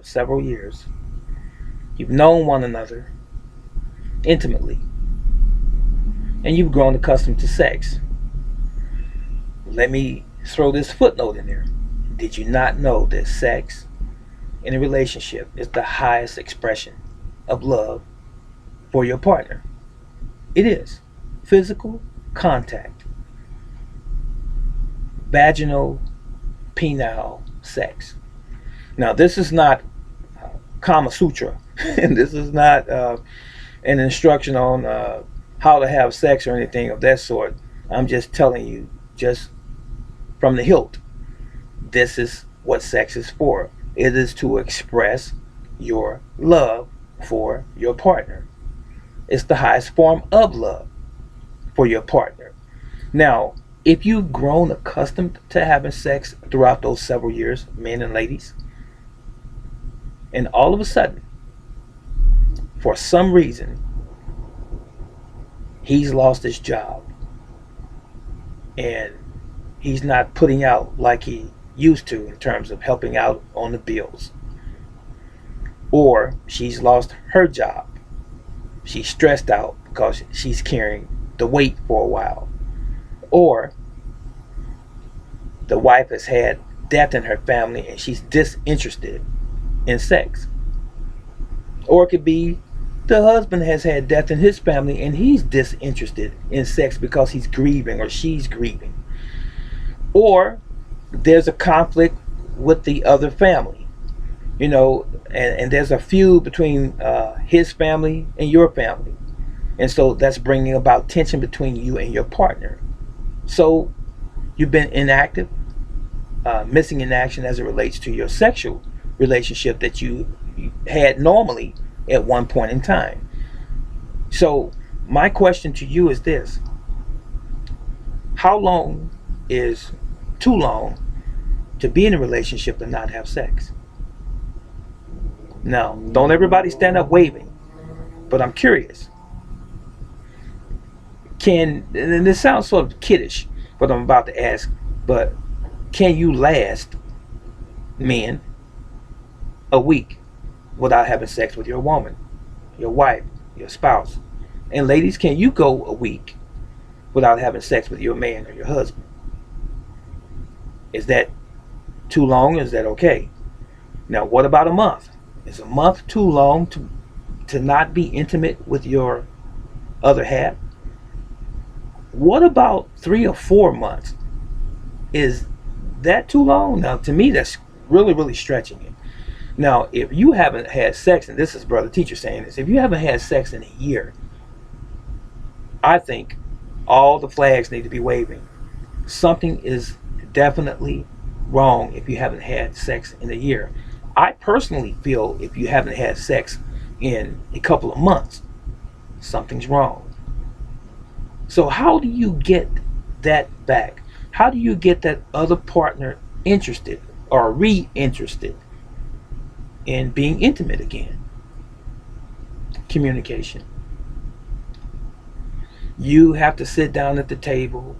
for several years. You've known one another intimately, and you've grown accustomed to sex. Let me throw this footnote in there. Did you not know that sex in a relationship is the highest expression of love for your partner? It is. Physical contact, vaginal, penile sex. Now, this is not Kama Sutra, and this is not an instruction on how to have sex or anything of that sort. I'm just telling you, just from the hilt, this is what sex is for. It is to express your love for your partner. It's the highest form of love for your partner. Now, if you've grown accustomed to having sex throughout those several years, men and ladies, and all of a sudden, for some reason, he's lost his job and he's not putting out like he used to in terms of helping out on the bills, or she's lost her job, she's stressed out because she's carrying the weight for a while, or the wife has had death in her family and she's disinterested in sex, or it could be the husband has had death in his family and he's disinterested in sex because he's grieving or she's grieving, or there's a conflict with the other family, and there's a feud between his family and your family, and so that's bringing about tension between you and your partner. So you've been inactive, missing in action as it relates to your sexual relationship that you had normally at one point in time. So my question to you is this: how long is too long to be in a relationship and not have sex? Now, don't everybody stand up waving, but I'm curious. And this sounds sort of kiddish, what I'm about to ask, but can you last, men, a week without having sex with your woman, your wife, your spouse? And ladies, can you go a week without having sex with your man or your husband? Is that too long? Is that okay? Now, what about a month? Is a month too long to not be intimate with your other half? What about 3 or 4 months? Is that too long? Now, to me, that's really, really stretching it. Now, if you haven't had sex, and this is Brother Teacher saying this, if you haven't had sex in a year, I think all the flags need to be waving. Something is definitely wrong if you haven't had sex in a year. I personally feel if you haven't had sex in a couple of months, something's wrong. So how do you get that back? How do you get that other partner interested or re-interested in being intimate again? Communication. You have to sit down at the table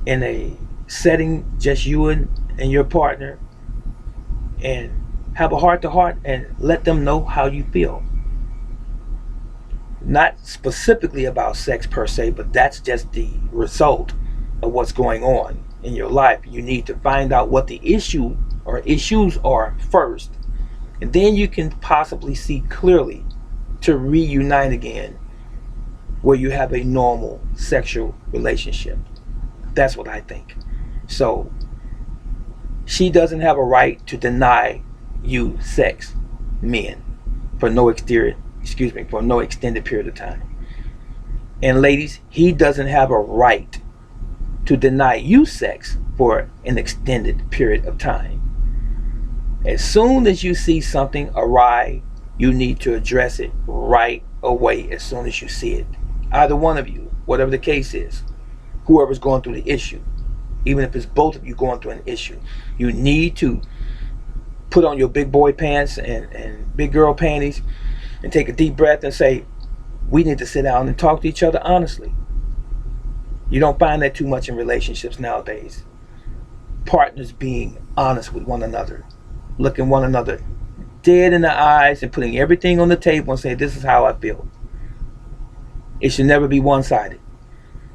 in a setting just you and your partner and have a heart to heart and let them know how you feel. Not specifically about sex per se, but that's just the result of what's going on in your life. You need to find out what the issue or issues are first, and then you can possibly see clearly to reunite again where you have a normal sexual relationship. That's what I think. So she doesn't have a right to deny you sex, men, for no extended period of time. And ladies, he doesn't have a right to deny you sex for an extended period of time. As soon as you see something awry, you need to address it right away as soon as you see it. Either one of you, whatever the case is, whoever's going through the issue, even if it's both of you going through an issue, you need to put on your big boy pants and big girl panties and take a deep breath and say, we need to sit down and talk to each other honestly. You don't find that too much in relationships nowadays. Partners being honest with one another, looking one another dead in the eyes and putting everything on the table and saying, this is how I feel. It should never be one-sided.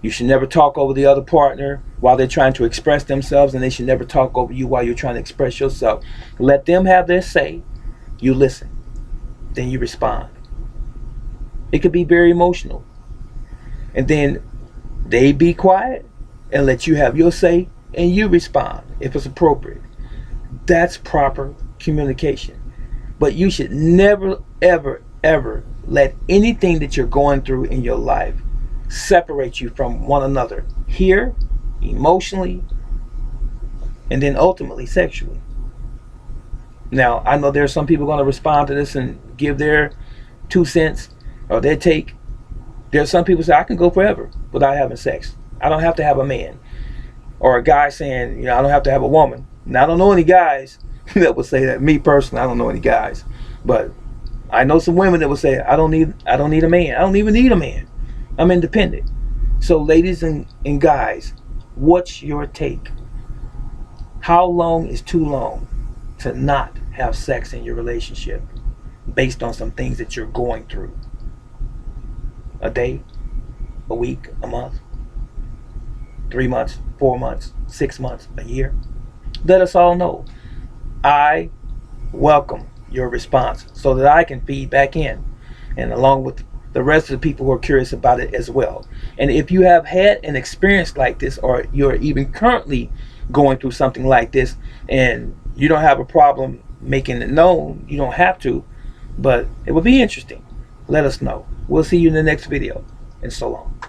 You should never talk over the other partner while they're trying to express themselves, and they should never talk over you while you're trying to express yourself. Let them have their say. You listen. Then you respond. It could be very emotional. And then they be quiet and let you have your say, and you respond if it's appropriate. That's proper communication. But you should never, ever, ever let anything that you're going through in your life separate you from one another, here, emotionally, and then ultimately sexually. Now, I know there's some people going to respond to this and give their 2 cents or their take. There's some people say, I can go forever without having sex. I don't have to have a man. Or a guy saying, I don't have to have a woman. Now, I don't know any guys that would say that. Me personally, I don't know any guys. But I know some women that would say, I don't need a man. I don't even need a man. I'm independent. So ladies and guys, what's your take? How long is too long to not have sex in your relationship based on some things that you're going through? A day, a week, a month, 3 months, 4 months, 6 months, a year? Let us all know. I welcome your response so that I can feed back in, and along with the rest of the people who are curious about it as well. And if you have had an experience like this, or you're even currently going through something like this, and you don't have a problem making it known, you don't have to, but it would be interesting. Let us know. We'll see you in the next video, and so long.